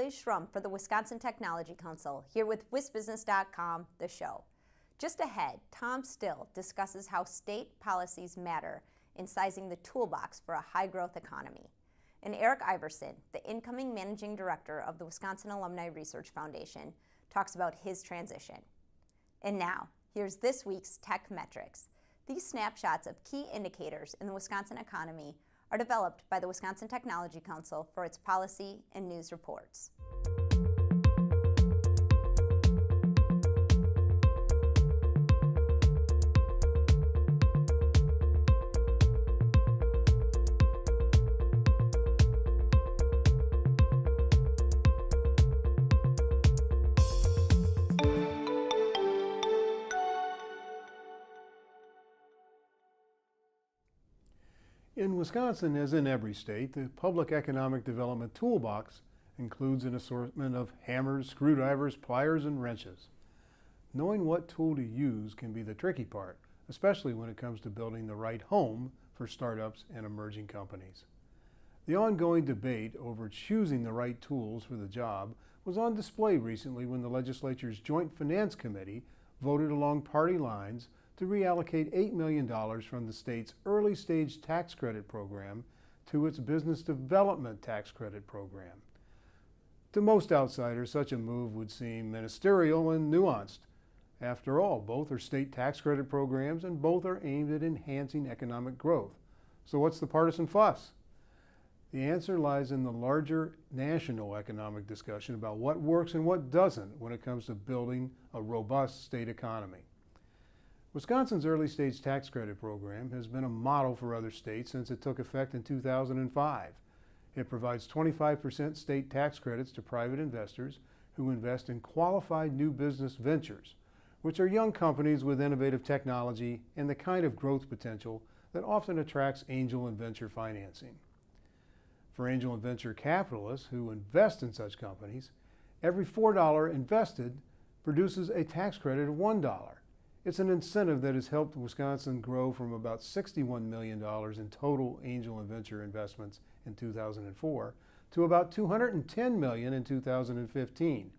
Liz Schrum for the Wisconsin Technology Council, here with WisBusiness.com, the show. Just ahead, Tom Still discusses how state policies matter in sizing the toolbox for a high-growth economy. And Eric Iverson, the incoming managing director of the Wisconsin Alumni Research Foundation, talks about his transition. And now, here's this week's Tech Metrics. These snapshots of key indicators in the Wisconsin economy are developed by the Wisconsin Technology Council for its policy and news reports. In Wisconsin, as in every state, the Public Economic Development Toolbox includes an assortment of hammers, screwdrivers, pliers, and wrenches. Knowing what tool to use can be the tricky part, especially when it comes to building the right home for startups and emerging companies. The ongoing debate over choosing the right tools for the job was on display recently when the legislature's Joint Finance Committee voted along party lines to reallocate $8 million from the state's early stage tax credit program to its business development tax credit program. To most outsiders, such a move would seem ministerial and nuanced. After all, both are state tax credit programs and both are aimed at enhancing economic growth. So what's the partisan fuss? The answer lies in the larger national economic discussion about what works and what doesn't when it comes to building a robust state economy. Wisconsin's early stage tax credit program has been a model for other states since it took effect in 2005. It provides 25% state tax credits to private investors who invest in qualified new business ventures, which are young companies with innovative technology and the kind of growth potential that often attracts angel and venture financing. For angel and venture capitalists who invest in such companies, every $4 invested produces a tax credit of $1. It's an incentive that has helped Wisconsin grow from about $61 million in total angel and venture investments in 2004 to about $210 million in 2015,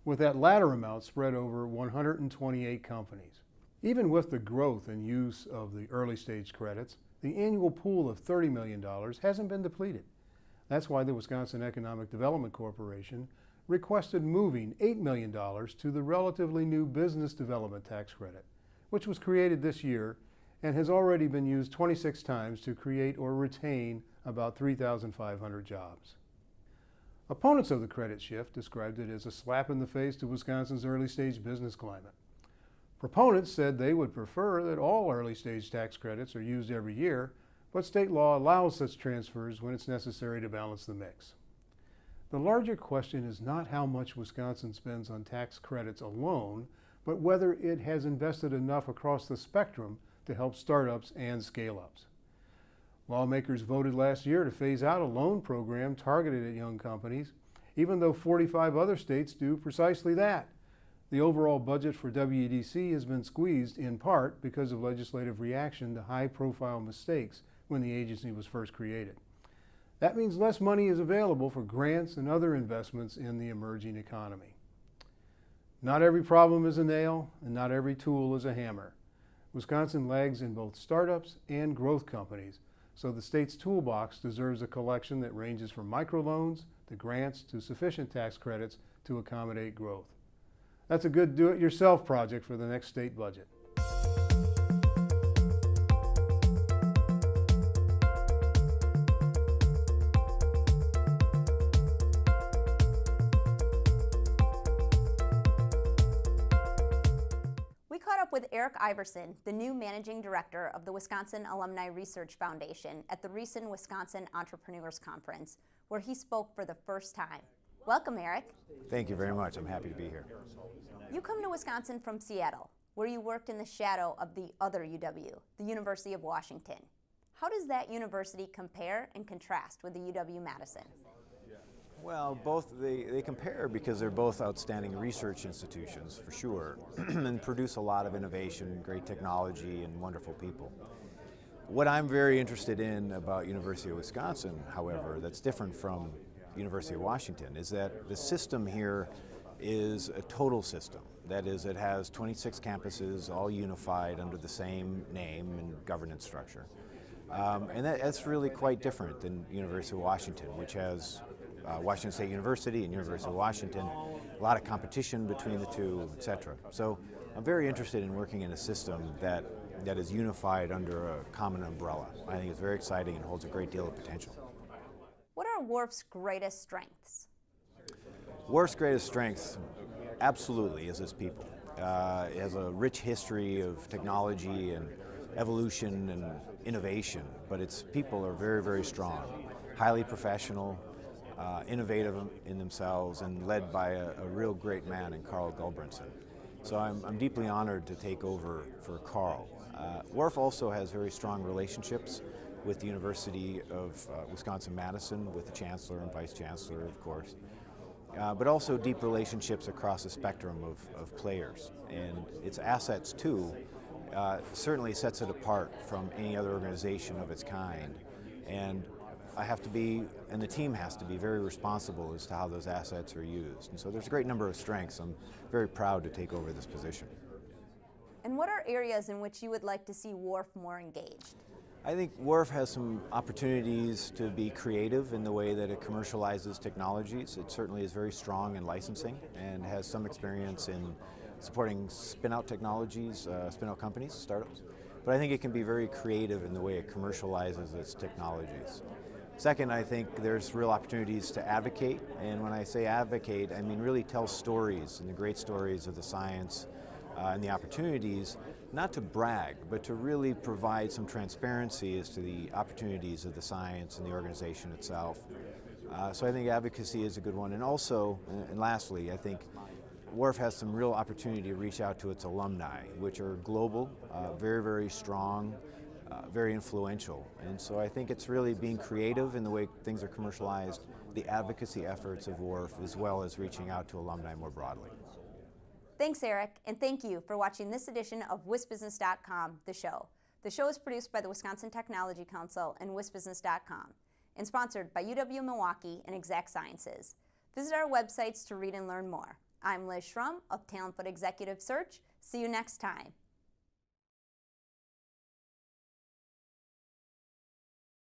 with that latter amount spread over 128 companies. Even with the growth and use of the early stage credits, the annual pool of $30 million hasn't been depleted. That's why the Wisconsin Economic Development Corporation requested moving $8 million to the relatively new business development tax credit, which was created this year and has already been used 26 times to create or retain about 3,500 jobs. Opponents of the credit shift described it as a slap in the face to Wisconsin's early stage business climate. Proponents said they would prefer that all early stage tax credits are used every year, but state law allows such transfers when it's necessary to balance the mix. The larger question is not how much Wisconsin spends on tax credits alone, but whether it has invested enough across the spectrum to help startups and scale-ups. Lawmakers voted last year to phase out a loan program targeted at young companies, even though 45 other states do precisely that. The overall budget for WEDC has been squeezed in part because of legislative reaction to high-profile mistakes when the agency was first created. That means less money is available for grants and other investments in the emerging economy. Not every problem is a nail, and not every tool is a hammer. Wisconsin lags in both startups and growth companies, so the state's toolbox deserves a collection that ranges from microloans to grants to sufficient tax credits to accommodate growth. That's a good do-it-yourself project for the next state budget. With Eric Iverson, the new managing director of the Wisconsin Alumni Research Foundation at the recent Wisconsin Entrepreneurs Conference, where he spoke for the first time. Welcome, Eric. Thank you very much. I'm happy to be here. You come to Wisconsin from Seattle, where you worked in the shadow of the other UW, the University of Washington. How does that university compare and contrast with the UW-Madison? Well, they compare because they're both outstanding research institutions, for sure, and produce a lot of innovation, great technology, and wonderful people. What I'm very interested in about University of Wisconsin, however, that's different from University of Washington is that the system here is a total system. That is, it has 26 campuses, all unified under the same name and governance structure. And that's really quite different than University of Washington, which has Washington State University and University of Washington, a lot of competition between the two, etc. So I'm very interested in working in a system that is unified under a common umbrella. I think it's very exciting and holds a great deal of potential. What are WRF's greatest strengths? WRF's greatest strength, absolutely, is its people. It has a rich history of technology and evolution and innovation, but its people are very, very strong, highly professional, innovative in themselves, and led by a real great man in Carl Gulbrandsen. So I'm deeply honored to take over for Carl. WRF also has very strong relationships with the University of Wisconsin-Madison, with the Chancellor and Vice Chancellor, of course, but also deep relationships across a spectrum of players. And its assets, too, certainly sets it apart from any other organization of its kind. And I have to be, and the team has to be, very responsible as to how those assets are used. And so there's a great number of strengths. I'm very proud to take over this position. And what are areas in which you would like to see WRF more engaged? I think WRF has some opportunities to be creative in the way that it commercializes technologies. It certainly is very strong in licensing and has some experience in supporting spin-out technologies, spin-out companies, startups. But I think it can be very creative in the way it commercializes its technologies. Second, I think there's real opportunities to advocate, and when I say advocate, I mean really tell stories, and the great stories of the science and the opportunities, not to brag, but to really provide some transparency as to the opportunities of the science and the organization itself. So I think advocacy is a good one. And also, and lastly, I think WRF has some real opportunity to reach out to its alumni, which are global, very, very strong, very influential. And so I think it's really being creative in the way things are commercialized, the advocacy efforts of WRF, as well as reaching out to alumni more broadly. Thanks, Eric, and thank you for watching this edition of WisBusiness.com, the show. The show is produced by the Wisconsin Technology Council and WisBusiness.com, and sponsored by UW-Milwaukee and Exact Sciences. Visit our websites to read and learn more. I'm Liz Schrum of Talent Foot Executive Search. See you next time.